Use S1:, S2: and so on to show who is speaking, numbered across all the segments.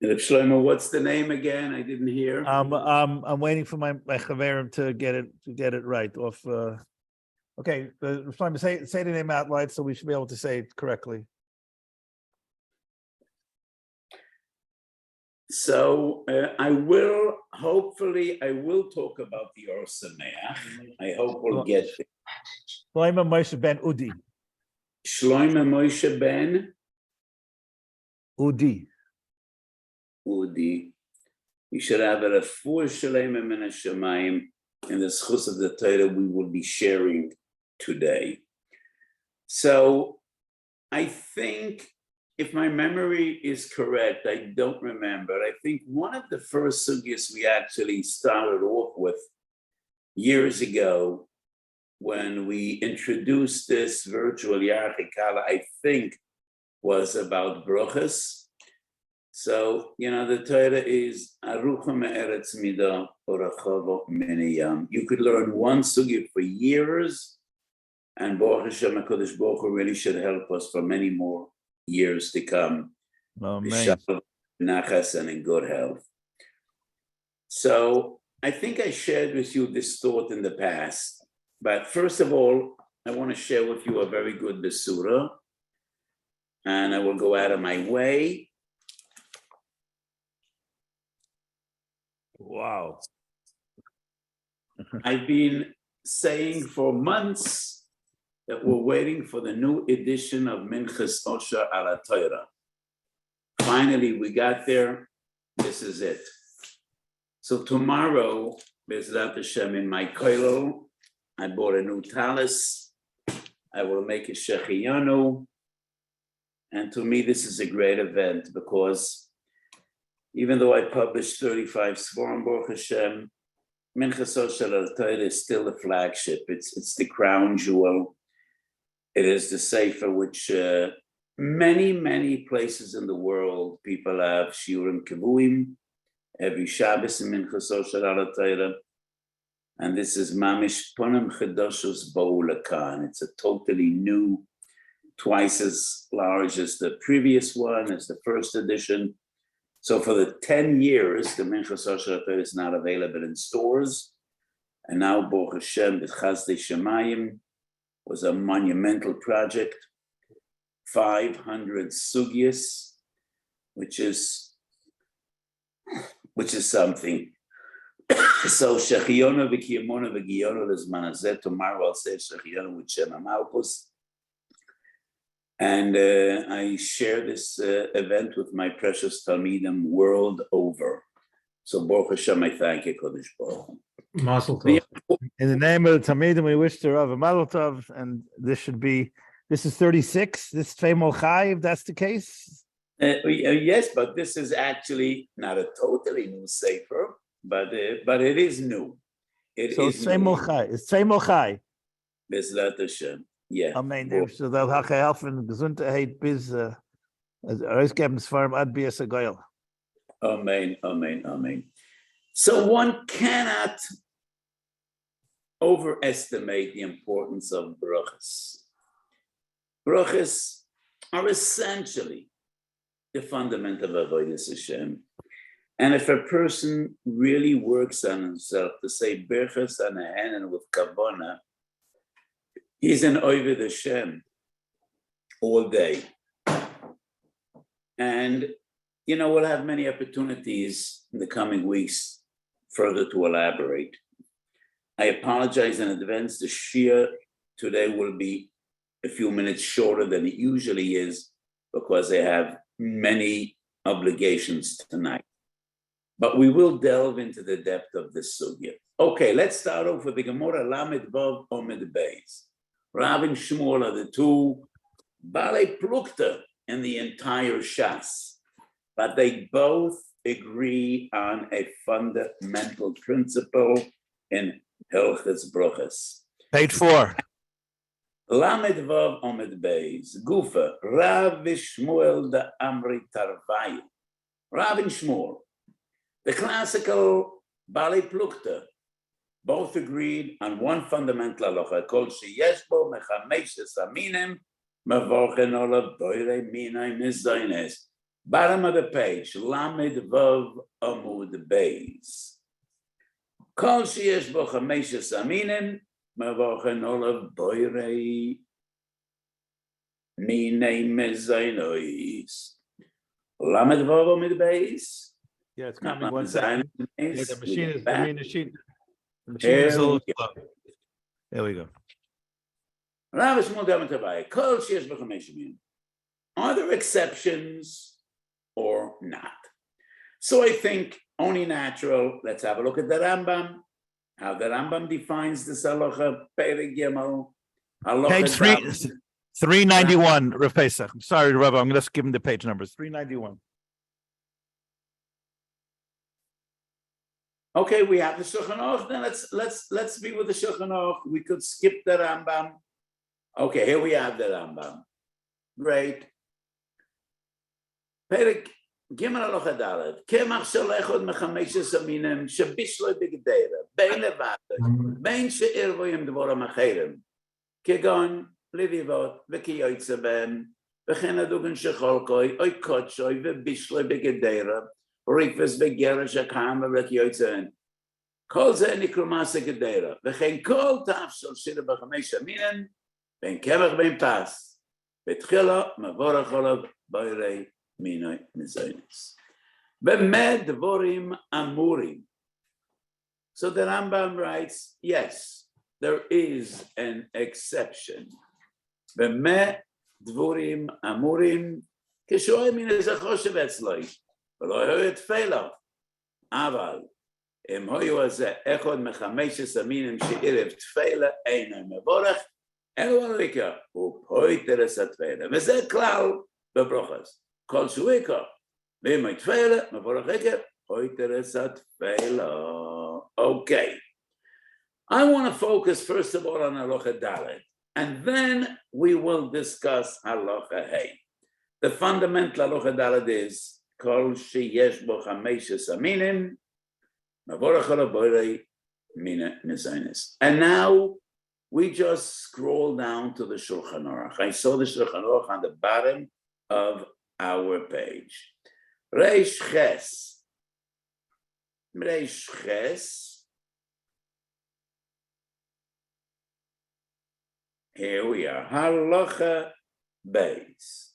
S1: And Shlomo, what's the name again? I didn't hear.
S2: I'm waiting for my chaverim to get it right. Off. Okay, Shlomo, say the name out loud, so we should be able to say it correctly.
S1: So I will talk about the Or Sameach. I hope we'll get there.
S2: Shlomo Moshe ben Udi.
S1: Shlomo Moshe ben
S2: Udi.
S1: Udi. We should have a refuah shalema min hashamayim in the schus of the Torah we will be sharing today. So I think, if my memory is correct, I don't remember. I think one of the first sugyas we actually started off with years ago when we introduced this virtual Yarchikala, I think was about Brachos. So, the Torah is Arucha me'eretz midah orachava miniyam. You could learn one sugya for years, and Baruch Hashem HaKadosh Baruch Hu really should help us for many more years to come. Nachas and in good health. So I think I shared with you this thought in the past, but first of all, I want to share with you a very good besura, and I will go out of my way.
S2: Wow.
S1: I've been saying for months that we're waiting for the new edition of Minchas Osher ala Torah. Finally, we got there. This is it. So tomorrow, Bezrat Hashem, in my koilel, I bought a new talis. I will make a shechiyanu. And to me, this is a great event because even though I published 35 Svarim, Baruch Hashem, Minchas Osher ala Torah is still the flagship. It's the crown jewel. It is the sefer which many places in the world people have shiurim kivuim every Shabbos in Minchas Osher ala Torah, and this is mamish ponim chedoshos ba'ulakan. It's a totally new, twice as large as the previous one, as the first edition. So for the 10 years, the Minchas Osher ala Torah is not available in stores, and now Baruch Hashem, the Chazdei Shemayim was a monumental project, 500 sugyas, which is something. So Shechiyonu v'Kiyamonu v'Giyonu l'zman hazeh. Tomorrow I'll say Shechiyonu with Shem HaMalkus. And I share this event with my precious Talmidim world over. So Baruch Hashem, I thank you, Kodesh Baruch Hu.
S3: Mazel tov.
S2: In the name of the Talmidim, we wish to Rav a Mazel Tov, and this is 36. This Tfei Chai, if that's the case.
S1: Yes, but this is actually not a totally new sefer, but it is new.
S2: It's Tfei Chai. It's Tfei Chai.
S1: Bezrat Hashem. Yeah.
S2: Amen. So they'll have helfen Gesundheit bis ausgeben Svarim ad bias a goyel.
S1: Amen, amen, amen. So one cannot overestimate the importance of brachos. Brachos are essentially the fundament of Avodas Hashem. And if a person really works on himself to say brachos and a hand with kavana, he's an Oved Hashem all day. And we'll have many opportunities in the coming weeks further to elaborate. I apologize in advance. The Shia today will be a few minutes shorter than it usually is because I have many obligations tonight. But we will delve into the depth of this sugya. Okay, let's start off with the Gemara Lamed Vav Omed Beis. Rav and Shmuel are the two Balei Plukta in the entire Shas, but they both agree on a fundamental principle in Hilchos Brachos.
S2: Page 4.
S1: Lamed Vav Omed Beis. Gufa. Rav Shmuel da Amri Tarvayu. Rav and Shmuel, the classical Balei Plukta, both agreed on one fundamental halacha called sheyesh bo mechameshes aminim mevorchen olav doirei minay mizaynes. Bottom of the page, Lamed Vav Amud Beis. Kol sheyesh bo chameshes aminim, mavochen olav boirei minei mezainois. Lamed Vav Amud Beis.
S2: Yeah, it's coming. One second. Yeah, the machine is. The machine is a little slow. There we go.
S1: Rav Shmuel Daman Tavai. Kol sheyesh bo chameshes aminim. Are there exceptions or not? So I think only natural. Let's have a look at the Rambam. How the Rambam defines this halacha. Perek Gimel.
S2: Page 391. Rav Pesach. I'm sorry, Rav. I'm going to give him the page numbers. 391.
S1: Okay, we have the Shulchan Aruch. Then let's be with the Shulchan Aruch. We could skip the Rambam. Okay, here we have the Rambam. Great. Perek Gimel halacha Dalet. Kemach shel echad mechameshes aminim shebishloi b'gedera bein levater bein she'irvoyim dvorim acherim kegon levivot v'kiyoytze b'hem v'chen adugan shecholkoi oy kotshoi v'bishloi b'gedera rifes v'geresh hakam v'kiyoytze b'hem kol ze nikru masa gedera v'chen kol taf shel shira b'chamesh aminim bein kemach bein pas v'tchila mavorach olav boirei Minoi Mizonis. B'med Dvorim Amurim. So the Rambam writes, yes, there is an exception. B'med Dvorim Amurim כשהוא מן איזה חושב אצלוי, ולא היו את פלו. אבל אם היו הזה אחד מחמש המינים שערב תפילה אינו מבורך, אלו הליקה, הוא פויטרס התפילה. וזה כלל בברוכס. כל שוויקה, ואם התפילה, מבורך עקב, פויטרס התפילה. Okay. I want to focus first of all on Halacha Dalet, and then we will discuss Halacha Hey. The fundamental Halacha Dalet is Kol sheyesh bo chameshes aminim, mavorach alav boirei mina mezainis. And now we just scroll down to the Shulchan Aruch. I saw the Shulchan Aruch on the bottom of our page. Reish Ches. Reish Ches. Here we are. Halacha Beis.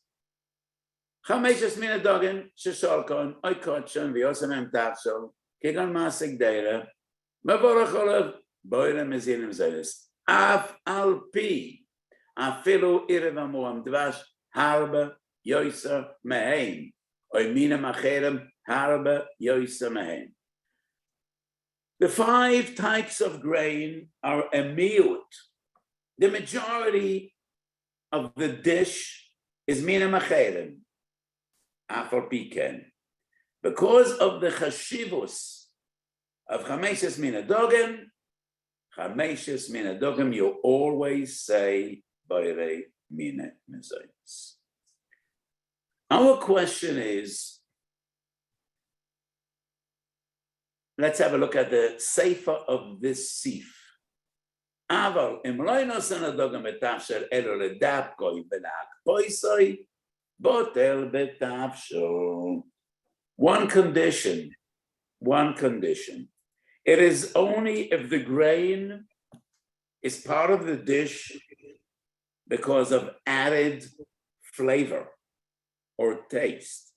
S1: Chameshes mina dogin sheshalkon oikotshon v'yosem tachshol kigon masik deira mavorach olav boire mezinim zayis af al pi afilu irev amuam dvash harba yoisa mehein oy mina macherem harba yoisa mehein. The 5 types of grain are a miut. The majority of the dish is mina macherem. Afar piken. Because of the chashivus of chameshes mina dogim, you always say boirei mina mezainis. Our question is, let's have a look at the sefer of this sif. Aval im lo inosan adogim betafsher elo ledapkoi belakpoisoi botel betafshol. One condition. It is only if the grain is part of the dish because of added flavor or taste.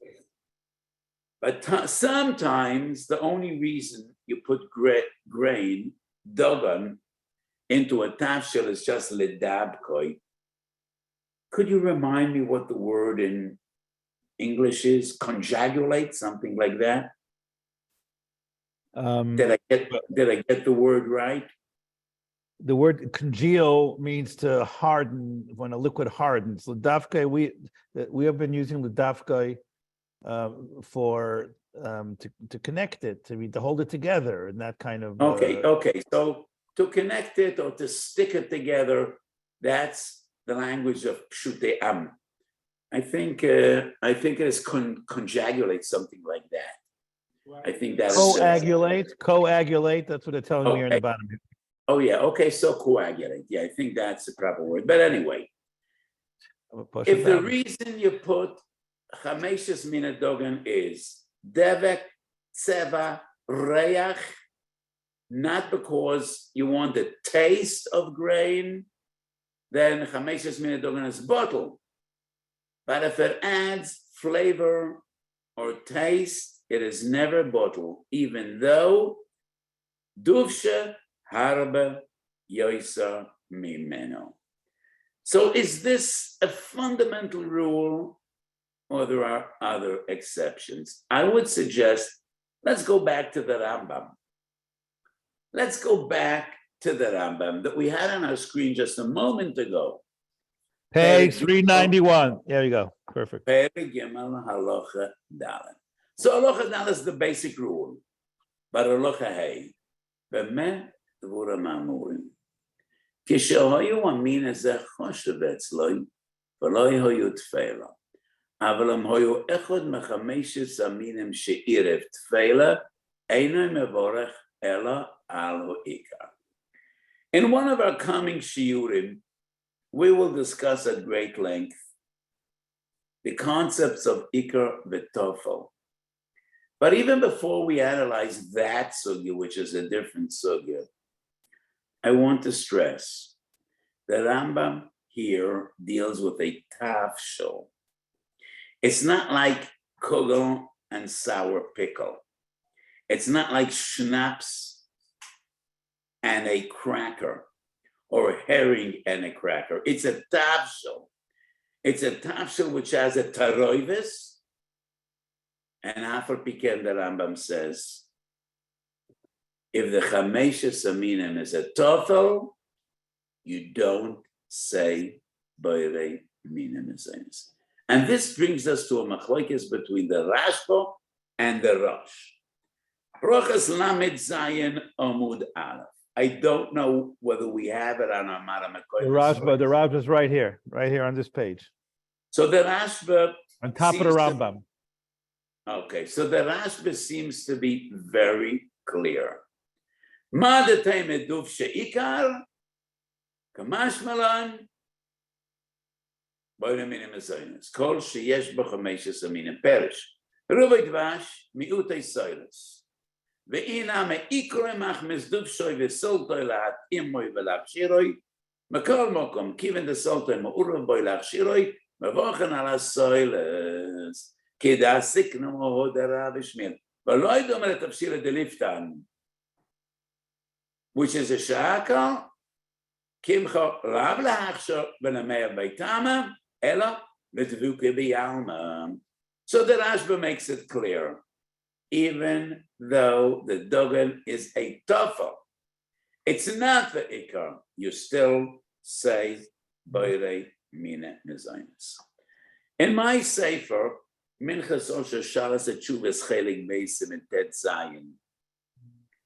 S1: But sometimes the only reason you put grain, dogan, into a tafshel is just ledabkoi. Could you remind me what the word in English is? Conjugulate, something like that? Did I get the word right?
S2: The word congeal means to harden when a liquid hardens. Ledavkai, we have been using ledavkai for to connect it, to hold it together, and that kind of.
S1: Okay. So to connect it or to stick it together, that's the language of pshutei am. I think it is conjugulate, something like that. Right. I think that's
S2: coagulate. That's what they're telling me here in the bottom.
S1: Oh yeah, okay. So coagulate. Yeah, I think that's the proper word. But anyway, if the reason you put Chameshes mina dogan is devek, tseva, reach, not because you want the taste of grain, then chameshes mina dogan is bottle. But if it adds flavor or taste, it is never bottle, even though duvshe harbe yoisa mimeno. So is this a fundamental rule, or there are other exceptions? I would suggest, let's go back to the Rambam. Let's go back to the Rambam that we had on our screen just a moment ago.
S2: Page 391. There you go. Perfect.
S1: So halacha dalet is the basic rule. But halacha hey, b'meh dvurim amurim. כשהיו המין הזה חושב אצלוי, ולא היו תפילה. אבל הם היו אחד מחמשת המינים שעירב תפילה, אינו מבורך אלא על העיקר. In one of our coming shiurim, we will discuss at great length the concepts of ikar v'tofel. But even before we analyze that sugya, which is a different sugya, I want to stress that Rambam here deals with a tafshel. It's not like kugel and sour pickle. It's not like schnapps and a cracker or herring and a cracker. It's a tafshel. It's a tafshel which has a taroivis, and after piken the Rambam says, if the chameshes aminim is a tofel, you don't say boirei minim ezenis. And this brings us to a machlokes between the Rashba and the Rosh. Brachos lamed zayin amud aleph. I don't know whether we have it on our Maramakot.
S2: The Rashba is right here on this page.
S1: So the Rashba
S2: on top of the Rambam.
S1: Okay, so the Rashba seems to be very clear. Ma detay meduv sheikar, kamash malan, boine minim ezoinus. Kol sheyesh bo chameshes aminim perish. Ruvay dvash miutei soilus. Ve'ina meikre mach mesduv shoy ve'soltoi lahat imoy ve'lach shiroi. Mekol mokom kiven de soltoi ma'urav boi lach shiroi. Mevochen ala soilus. Keda sikno hodera v'shmir. V'loi domer etavshira deliftan, which is a shakal, kimcho lav lahachsho v'nameya baitama, ela v'tvuke b'yalma. So the Rashba makes it clear, even though the dogan is a tofel, it's not the ikar, you still say boirei mina mezainis. In my sefer, Minchas Osher Shalas Etshuvas Chelik Beisim and Tet Zayin,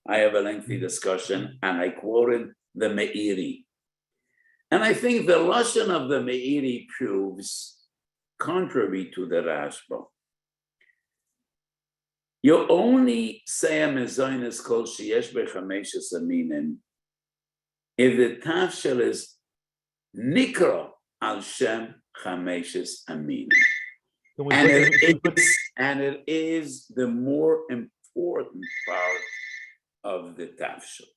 S1: I have a lengthy discussion, and I quoted the Meiri. And I think the lashon of the Meiri proves contrary to the Rashba. You only say a mezainis kol sheyesh bechameshes aminim if the tafshel is nikra al shem chameshes aminim. And it is the more important part of the tafshel.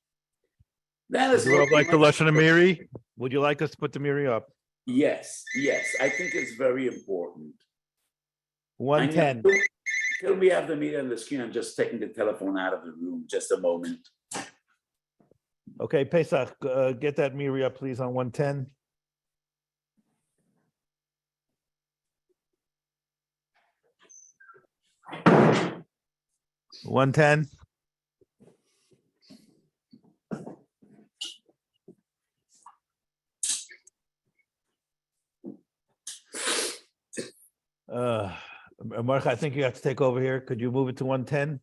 S1: That is
S2: what like the lashon Meiri. Would you like us to put the Meiri up?
S1: Yes. I think it's very important.
S2: 110.
S1: Till we have the meter on the screen, I'm just taking the telephone out of the room. Just a moment.
S2: Okay, Pesach, get that Meiri up, please, on 110. $110. Mark, I think you have to take over here. Could you move it to 110?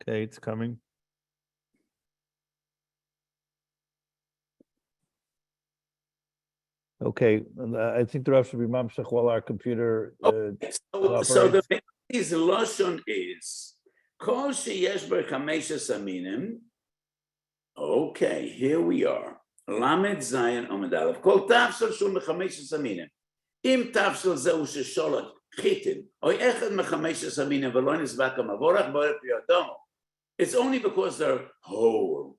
S2: Okay, it's coming. Okay, I think the rest should be mamshach while our computer.
S1: So the his lashon is kol sheyesh b'chameshes aminim. Okay, here we are. Lamed Zayin Amud Aleph. Kol tafsel shul b'chameshes aminim. אם תפשל זהו ששולט חיתן, או אחד מחמשת המינים ולא נסבק המבורך בוער פרי אדומו. It's only because they're whole.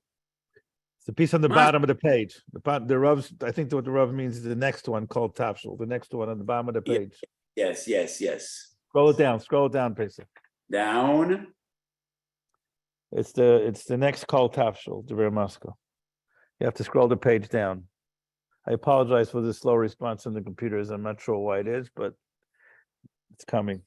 S2: It's the piece on the bottom of the page. The Rav's, I think what the Rav means is the next one called Tafshel, the next one on the bottom of the page.
S1: Yes.
S2: Scroll it down, Pesach.
S1: Down.
S2: It's the next called Tafshel, the Rebbe Moscow. You have to scroll the page down. I apologize for the slow response on the computers. I'm not sure why it is, but it's coming.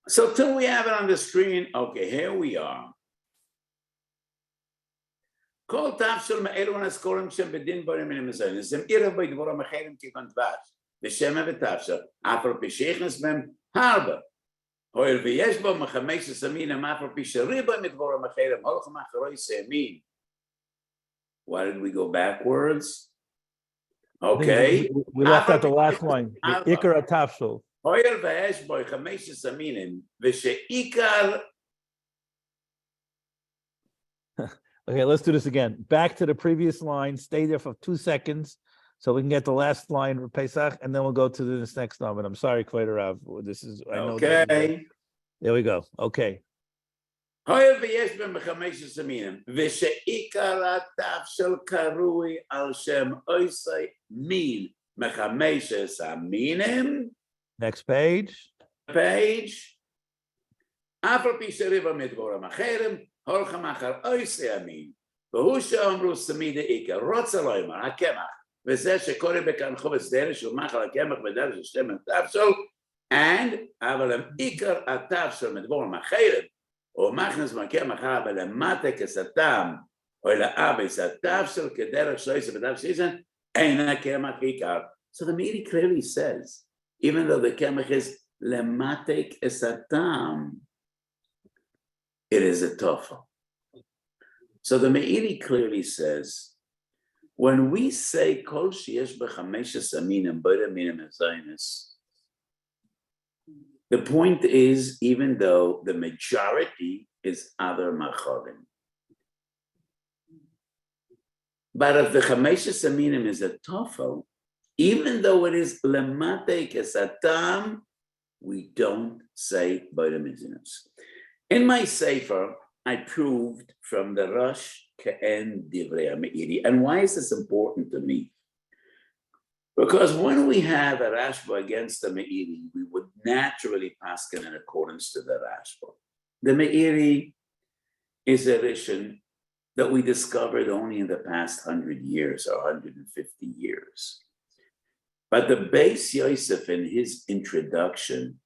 S1: So till we have it on the screen, okay, here we are. כל תפשל מאלו הנזכורים שהם בדין בורים מן המזוינס, הם עירב בו דבורם אחרים כגון דבש, ושמה ותפשל, אף על פי שיכנס בהם הרבה. הואיל ויש בו מחמש הסמינם, אף על פי שריבו מדבורם אחרים, הולכם אחרוי סמין. Why did we go backwards? Okay.
S2: We left out the last line. Ikar atafshel.
S1: הואיל ויש בו חמש הסמינים, ושעיקר...
S2: Okay, let's do this again. Back to the previous line. Stay there for 2 seconds so we can get the last line for Pesach, and then we'll go to this next number. I'm sorry, Kvei Rav. This is, I know.
S1: Okay.
S2: There we go. Okay.
S1: הואיל ויש בהם חמש הסמינים, ושעיקר התפשל קרוי על שם אויסי מין מחמש הסמינים.
S2: Next page.
S1: אף על פי שריבו מדבורם אחרים, הולכם אחר אויסי המין, והוא שאומרו סמידי איקר, רוצה לא אמר, הקמח, וזה שקורא בכאן חובץ דרש ומחל הקמח בדרש השתמן תפשל, אבל הם איקר התפשל מדבורם אחרים, או מכנס מהקמח אבל למטה כסתם, או לאבס התפשל כדרך שלויסה בדרש שיזן, אין הקמח איקר. So the Meiri clearly says, even though the kemach is lematek esatam, it is a tofa. So the Meiri clearly says, when we say kol sheyesh b'chamesh aminim b'da minim ezaynis, the point is, even though the majority is other machorim, but if the chamesh aminim is a tofa, even though it is lemate kesatam, we don't say b'da mizinus. In my sefer, I proved from the Rosh Ke'en Divrei HaMeiri. And why is this important to me? Because when we have a Rashba against the Meiri, we would naturally pass in accordance to the Rashba. The Meiri is a Rishon that we discovered only in the past 100 years or 150 years. But the Beis Yosef, in his introduction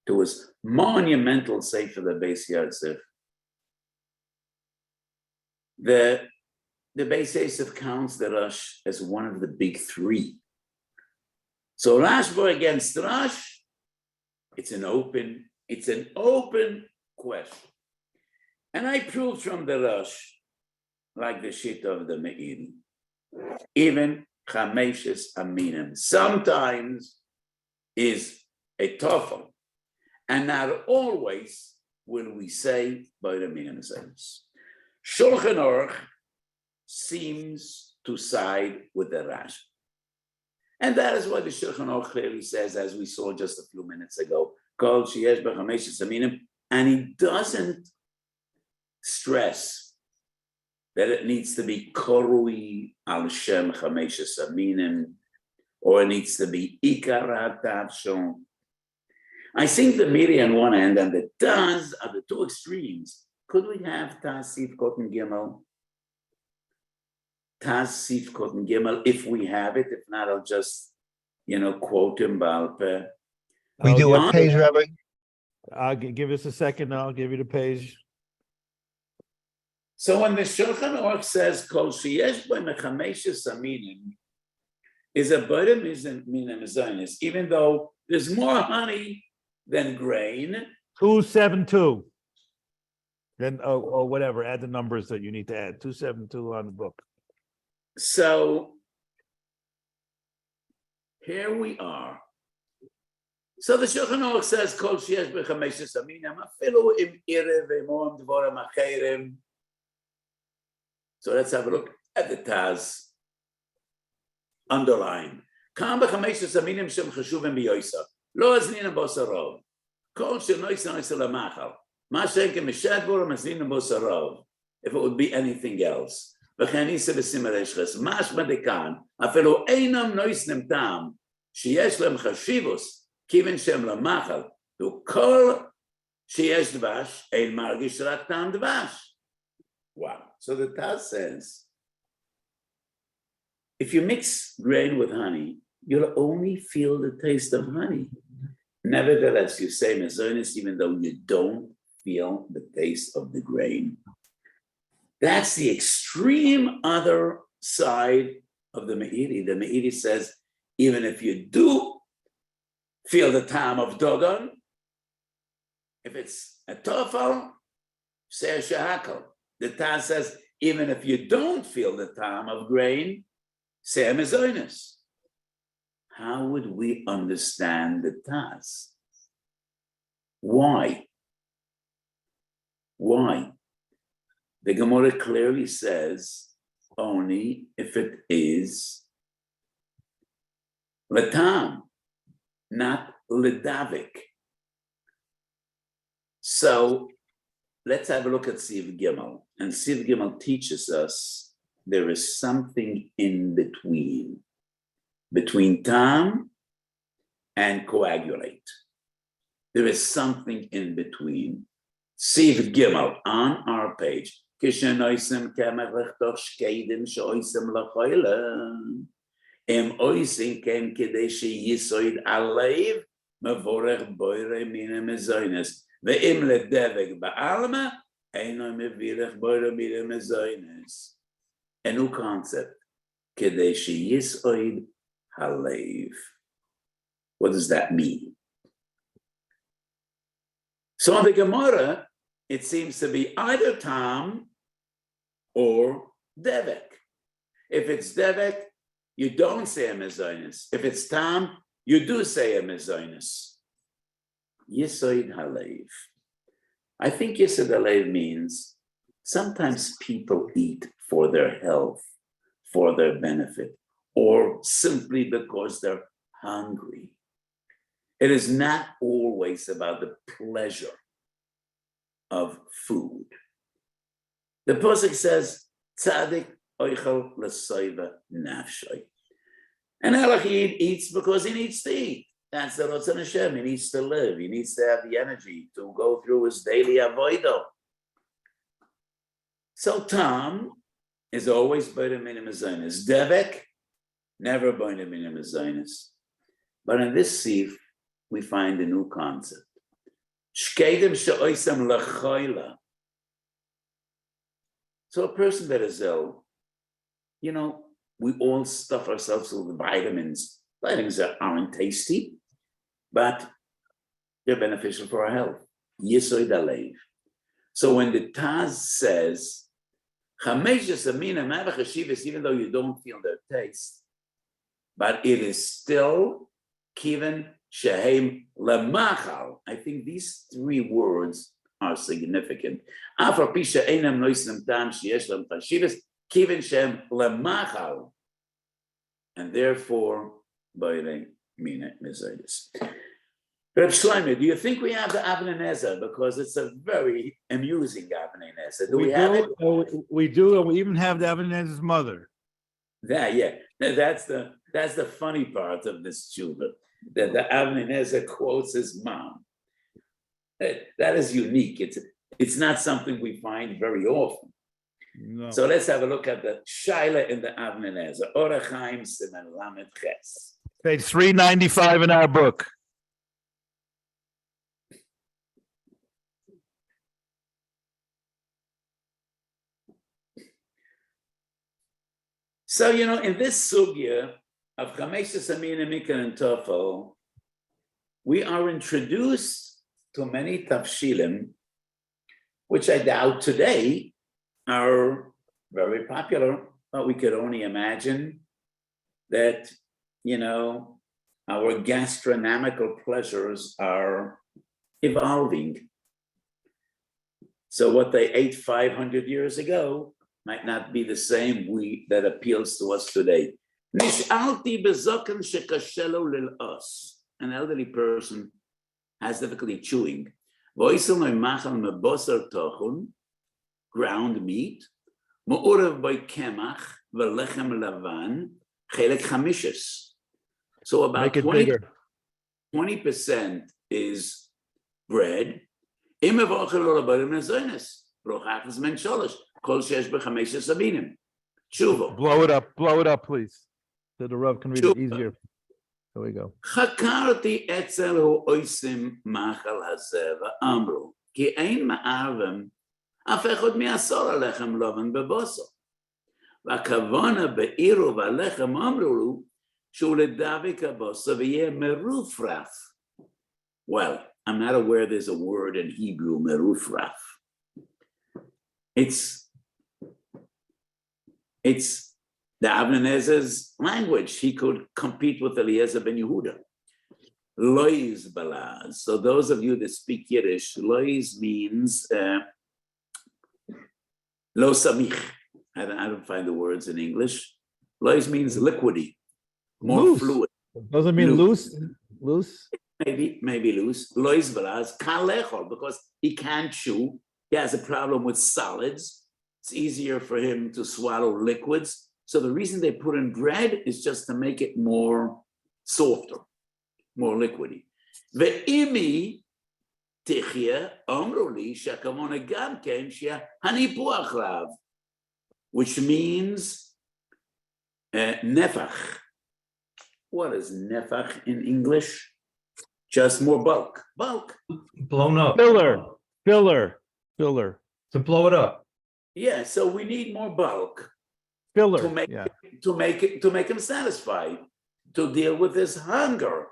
S1: to his monumental Sefer, the Beis Yosef, the Beis Yosef counts the Rosh as one of the big three. So Rashba against Rosh, it's an open question. And I proved from the Rosh, like the shit of the Meiri, even Chameshes Aminim sometimes is a tofa, and not always will we say by the Minim Zayis. Shulchan Aruch seems to side with the Rashi. And that is what the Shulchan Aruch clearly says, as we saw just a few minutes ago, called Sheyesh B'Chameshes Aminim, and he doesn't stress that it needs to be Korui al Shem Chameshes Aminim, or it needs to be Ikar HaTavshon. I think the Meiri on one end and the Taz are the two extremes. Could we have Taz Sif Koten Gimel? Taz Sif Koten Gimel, if we have it. If not, I'll just, quote him, Balpe.
S3: We do what page, Rabbi?
S2: Give us a second, I'll give you the page.
S1: So when the Shulchan Aruch says, Kol sheyesh bo mechameshes aminim, is a bodem is a minim, even though there's more honey than grain.
S2: 272. Then, or whatever, add the numbers that you need to add. 272 on the book.
S1: So here we are. So the Shulchan Aruch says, Kol sheyesh b'chamesh aminim, afilu im irev v'imom dvorim acherim. So let's have a look at the Taz. Underline. Kam b'chamesh aminim shem chashuvim b'yoysa. Lo azninam b'osarov. Kol shenoysa noysa lamachal. Ma shenke mished dvorim azninam b'osarov. If it would be anything else. V'chanisa b'simareshches. Mashma dekan. Afilu einam noisnem tam. Sheyesh lem chashivus. Kivin shem lamachal. To kol sheyesh dvash. Ein margish rak tam dvash. Wow. So the Taz says, if you mix grain with honey, you'll only feel the taste of honey. Nevertheless, you say mezonis even though you don't feel the taste of the grain. That's the extreme other side of the Meiri. The Meiri says, even if you do feel the time of dogon, if it's a tofel, say a shahakal. The Taz says, even if you don't feel the time of grain, say a mezonis. How would we understand the Taz? Why? Why? The Gemara clearly says, only if it is letam, not ledavik. So let's have a look at Siv Gimel. And Siv Gimel teaches us there is something in between tam and coagulate. There is something in between. Siv Gimel on our page. Kishenoisem kemerech doch shkeidim shoisem lachoyle. Em oisin ken kedei sheyisoid aleiv mevorech boire mine mezoines. Ve'im ledevek ba'alma eino mevirech boire mine mezoines. A new concept. Kedei sheyisoid aleiv. What does that mean? So in the Gemara, it seems to be either tam or devek. If it's devek, you don't say a mezonis. If it's tam, you do say a mezonis. Yisoid halev. I think Yisoid halev means sometimes people eat for their health, for their benefit, or simply because they're hungry. It is not always about the pleasure of food. The Pasuk says, Tzadik oichel l'soiva nafshay. And Elachid eats because he needs to eat. That's the Ratzon Hashem. He needs to live. He needs to have the energy to go through his daily avodah. So Tam is always boire minim azonis. Devek, never boire minim azonis. But in this Sif, we find a new concept. Shkeidim she'oisam lachoyla. So a person that is ill, you know, we all stuff ourselves with vitamins. Vitamins that aren't tasty, but they're beneficial for our health. Yisoid alev. So when the Taz says, even though you don't feel their taste, but it is still kiven shehem lemachal. I think these three words are significant. And therefore, Boile Mina Mizaitis. Reb Shlomo, do you think we have the Avnei Nezer? Because it's a very amusing Avnei Nezer. Do we have it?
S2: We do, and we even have the Avnei Nezer's mother.
S1: Yeah. That's the funny part of this tshuva, that the Avnei Nezer quotes his mom. That is unique. It's not something we find very often.
S2: No.
S1: So let's have a look at the Shaila in the Avnei Nezer. Orach Chaim Siman Lamed Ches.
S2: Page 395 in our book.
S1: So, you know, in this sugya of Chameshes Aminim Mikra and Tofel, we are introduced to many tafshilim, which I doubt today are very popular, but we could only imagine that, you know, our gastronomical pleasures are evolving. So what they ate 500 years ago might not be the same that appeals to us today. An elderly person has difficulty chewing. Ground meat, so about 20% is bread. Blow
S2: it up, please, so the Rav can read it easier. There we go.
S1: והכוונה בעירו והלחם אמרו לו שהוא לדבק הבוסר ויהיה מרופרף. Well, I'm not aware there's a word in Hebrew, merufraf. It's the Abnezer's language. He could compete with Eliezer ben Yehuda. Lois balaz. So those of you that speak Yiddish, lois means lo samich. I don't find the words in English. Lois means liquidy, more
S2: loose.
S1: Fluid.
S2: Doesn't mean loose. Loose.
S1: Maybe loose. Lois balaz kalechol, because he can't chew. He has a problem with solids. It's easier for him to swallow liquids. So the reason they put in bread is just to make it more softer, more liquidy. Ve'imi tichya amru li she'akavona gam ken she'hanipuach lav, which means nefach. What is nefach in English? Just more bulk. Bulk.
S4: Blown up.
S2: Filler.
S4: To blow it up.
S1: Yeah, so we need more bulk.
S2: Filler.
S1: To make him satisfied, to deal with his hunger.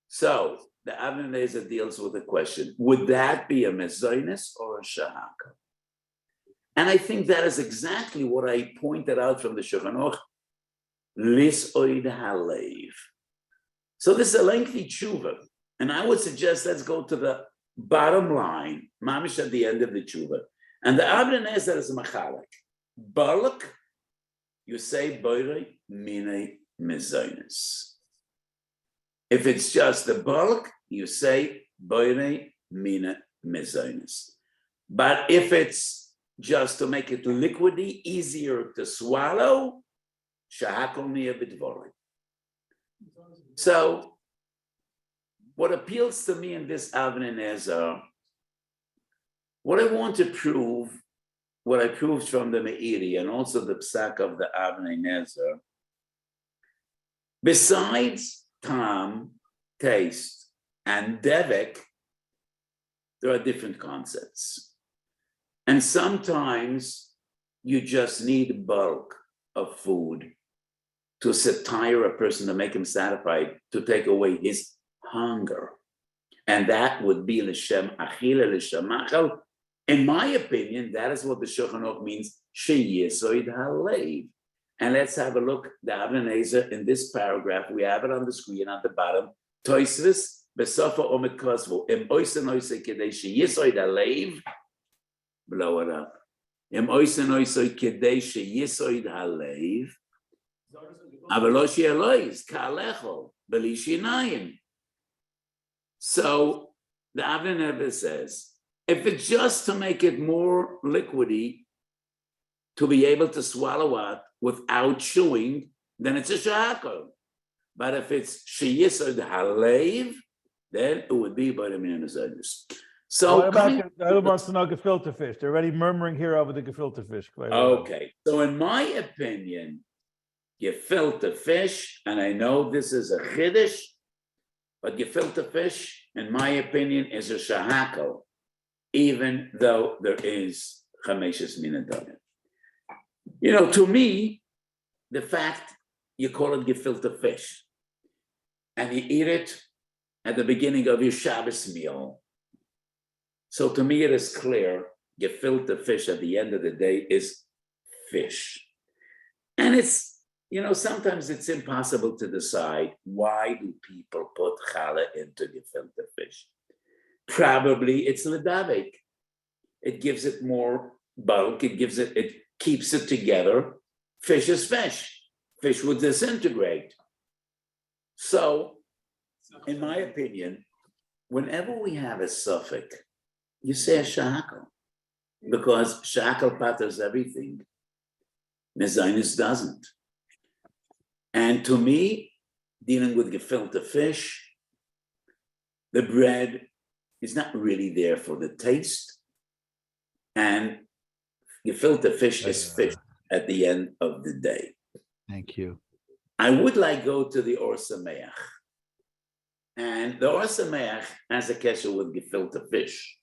S1: So the Abnezer deals with the question: would that be a mezainis or a shahaka? And I think that is exactly what I pointed out from the Shulchan Aruch. Lisoid halev. So this is a lengthy tshuva, and I would suggest let's go to the bottom line, mamish at the end of the tshuva, and the Abnezer is machalek. Bulk, you say boire mine mezainis. If it's just the bulk, you say boire mine mezainis. But if it's just to make it liquidy, easier to swallow, shahakol niya b'dvorim. So, what appeals to me in this Abnezer, what I want to prove, what I proved from the Meiri and also the Psak of the Abnezer, besides tam, taste, and devek, there are different concepts. And sometimes you just need bulk of food to tire a person, to make him satisfied, to take away his hunger. And that would be l'shem achila, l'shem achal. In my opinion, that is what the Shulchan Aruch means, sheyesoid halev. And let's have a look, the Abnezer, in this paragraph, we have it on the screen at the bottom, Toisvis, besofa omet kosvu, im oisen oise kedei sheyesoid halev, blow it up. Im oisen oise kedei sheyesoid halev, avaloshi elois, ka'alechol, beli shinayim. So the Abnezer says, if it's just to make it more liquidy, to be able to swallow it without chewing, then it's a shahakol. But if it's sheyisod halev, then it would be by the minimizadus. So
S2: what about gefilte fish? They're already murmuring here over the gefilte fish.
S1: Okay, so in my opinion, gefilte fish, and I know this is a chiddush, but gefilte fish, in my opinion, is a shahakol, even though there is chameshes minadagim. You know, to me, the fact you call it gefilte fish, and you eat it at the beginning of your Shabbos meal. So to me, it is clear, gefilte fish at the end of the day is fish. And it's sometimes it's impossible to decide why do people put challah into gefilte fish. Probably it's ledavik. It gives it more bulk. It keeps it together. Fish is fish. Fish would disintegrate. So, in my opinion, whenever we have a suffix, you say a shahakal, because shahakal patters everything. Mezainis doesn't. And to me, dealing with gefilte fish, the bread is not really there for the taste. And gefilte fish is fish at the end of the day.
S2: Thank you.
S1: I would like go to the Or Sameach. And the Or Sameach has a kesher with gefilte fish.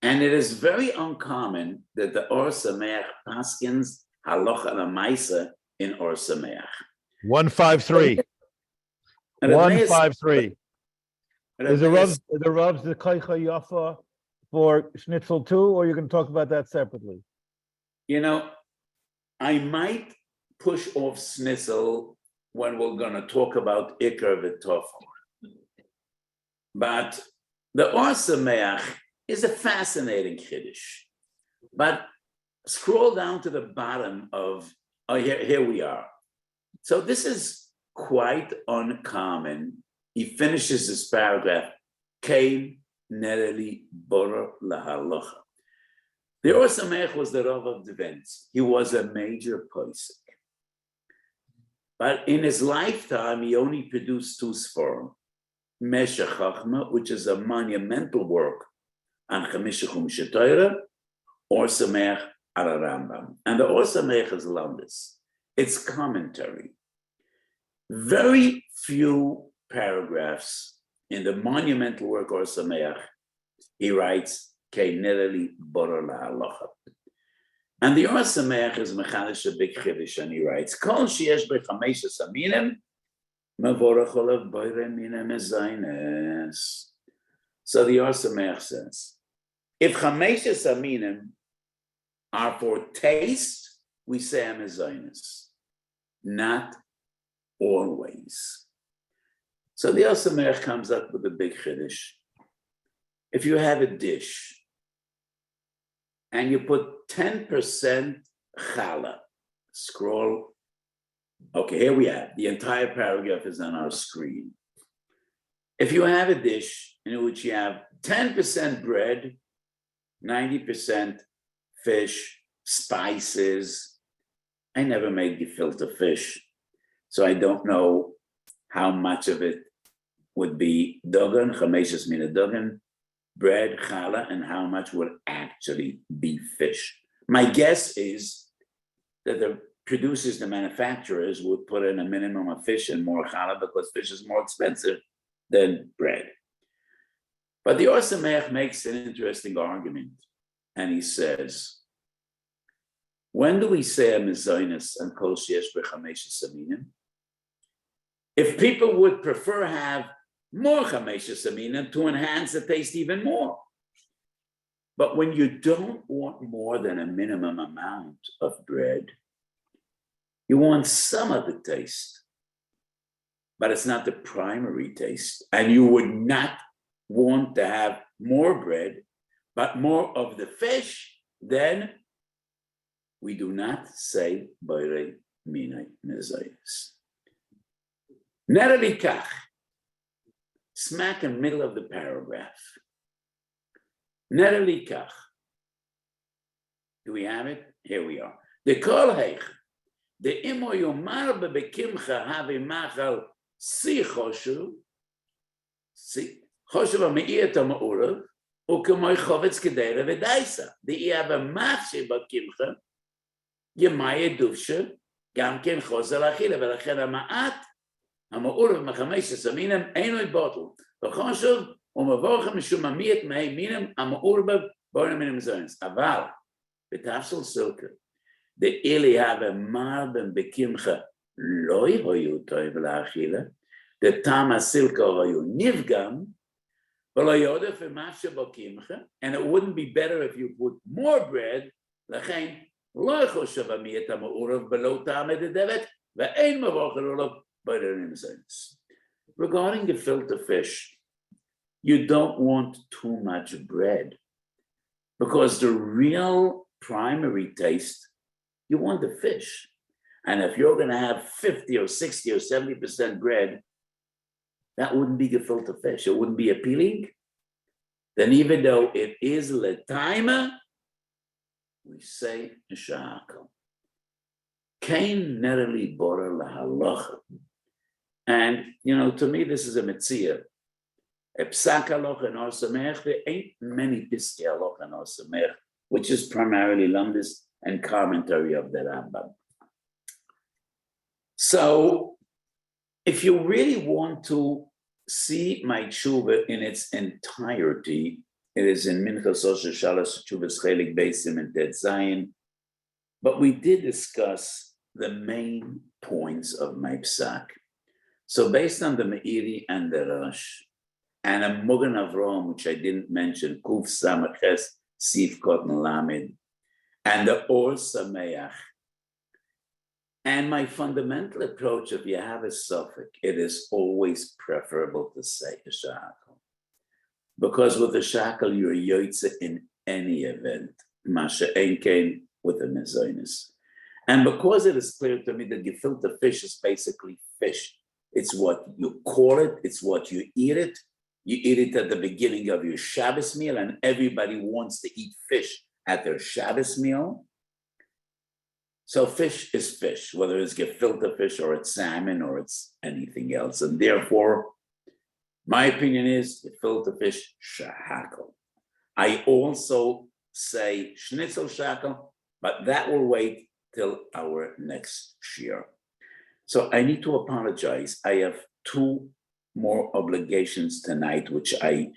S1: And it is very uncommon that the Or Sameach paskins halacha lemaisa in Or Sameach.
S2: 153. 153. Is the rubs the kaicha yafa for schnitzel too, or you're going to talk about that separately?
S1: I might push off schnitzel when we're going to talk about ikar v'tofel. But the Or Sameach is a fascinating chiddush. But scroll down to the bottom of, here we are. So this is quite uncommon. He finishes this paragraph, Kein nereli bora lahalacha. The Or Sameach was the Rav of the Vents. He was a major posek. But in his lifetime, he only produced 2 sforim. Meshech Chachma, which is a monumental work on Chamisha Chumash Torah, Or Sameach al Rambam. And the Or Sameach is Landis. It's commentary. Very few paragraphs in the monumental work Or Sameach, he writes, and the Or Sameach is mechanish a big chiddush, and he writes, Kol sheyesh b'chamesh aminim, mavorach olav boire mina mezaynes. So the Or Sameach says, if chamesh aminim are for taste, we say a mezaynes, not always. So the Or Sameach comes up with a big chiddush. If you have a dish and you put 10% challah, scroll. Okay, here we have, the entire paragraph is on our screen. If you have a dish in which you have 10% bread, 90% fish, spices, I never made gefilte fish, so I don't know how much of it would be dogan, chameshes mina dogan, bread, challah, and how much would actually be fish. My guess is that the producers, the manufacturers, would put in a minimum of fish and more challah because fish is more expensive than bread. But the Or Sameach makes an interesting argument, and he says, when do we say a mezainis and kol sheyesh b'chamesh aminim? If people would prefer have more chameshes aminim to enhance the taste even more. But when you don't want more than a minimum amount of bread, you want some of the taste, but it's not the primary taste. And you would not want to have more bread, but more of the fish, then we do not say boire mina mezayis. Nereli kach. Smack in the middle of the paragraph. Nereli kach. Do we have it? Here we are. The kol heich. The imo yomar bebekimcha have machal si choshev. Si choshev ameiyat ha'ma'urav u'kemoy chovetz kedera v'daisa. The have a machshe bakimcha yemaya duvshe gam ken chozel achila v'lachen ha'ma'at המעורב מחמש aminim אינו בוטל, וחושב ומבורכם משום עמית מהי מינם המעורב בורם מן המזוינס. אבל בתפסל סילקה, דאילי הווה מרבם בקמחה לא היו טוב לאכילה, דתם הסילקה היו נפגם, ולא יודף ומה שבקמחה, and it wouldn't be better if you put more bread, לכן לא חושב עמית המעורב בלא טעם דדבת, Regarding gefilte fish, you don't want too much bread because the real primary taste, you want the fish. And if you're going to have 50 or 60 or 70% bread, that wouldn't be gefilte fish. It wouldn't be appealing. Then even though it is letaima, we say sha'akal. Kain nereli bora lahalacha. And, to me, this is a mitzvah. A psak halacha and arsamech, there ain't many piskei halacha and arsamech, which is primarily lumdis and commentary of the Rambam. So, if you really want to see my tshuva in its entirety, it is in Minchas Osher Shalosh Tshuvas Chelik Beisim and Tet Zayin. But we did discuss the main points of my psak. So based on the Meiri and the Rosh, and a Mogen Avrom, which I didn't mention, Kuf Samaches Sif Kot Lamed, and the Or Sameach, and my fundamental approach, if you have a suffix, it is always preferable to say a shakal. Because with a shakal, you're yoitze in any event, Masha Enkein with a mezoinus. And because it is clear to me that gefilte fish is basically fish, it's what you call it, it's what you eat it. You eat it at the beginning of your Shabbos meal, and everybody wants to eat fish at their Shabbos meal. So fish is fish, whether it's gefilte fish or it's salmon or it's anything else. And therefore, my opinion is gefilte fish shahakal. I also say schnitzel shakal, but that will wait till our next shiur. So I need to apologize. I have 2 more obligations tonight, which I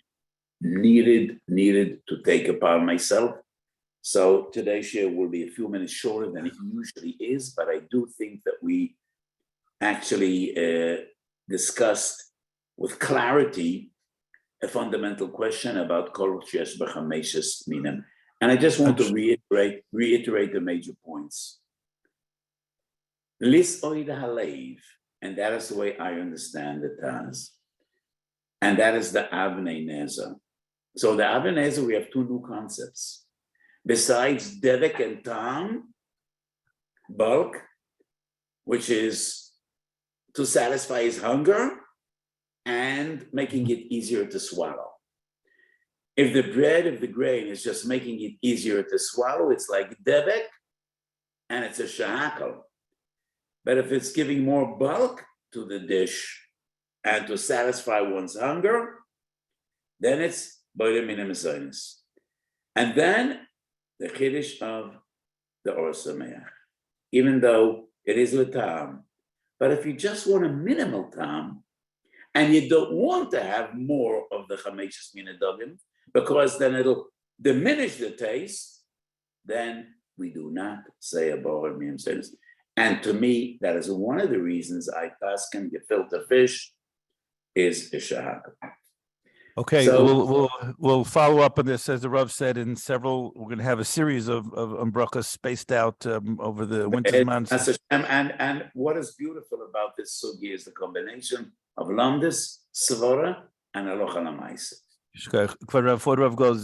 S1: needed to take upon myself. So today's shiur will be a few minutes shorter than it usually is, but I do think that we actually discussed with clarity a fundamental question about kol sheyesh b'chameishes minim. And I just want to reiterate the major points. Lis oid halev, and that is the way I understand the Taz. And that is the Avnei Nezer. So the Avnei Nezer, we have 2 new concepts. Besides devek and tam, bulk, which is to satisfy his hunger and making it easier to swallow. If the bread of the grain is just making it easier to swallow, it's like devek, and it's a shahakal. But if it's giving more bulk to the dish and to satisfy one's hunger, then it's boile minim esoinus. And then the chiddush of the Or Sameach, even though it is l'tam. But if you just want a minimal tam, and you don't want to have more of the chameishes minadogim, because then it'll diminish the taste, then we do not say a boile minim esoinus. And to me, that is one of the reasons I paskin gefilte fish is a shahak.
S2: Okay,
S1: So,
S2: we'll follow up on this, as the Rav said, in several. We're going to have a series of brachos spaced out over the winter months.
S1: And what is beautiful about this sugi is the combination of lamdis, svara, and alocha lamaisa.
S2: Before Rav goes.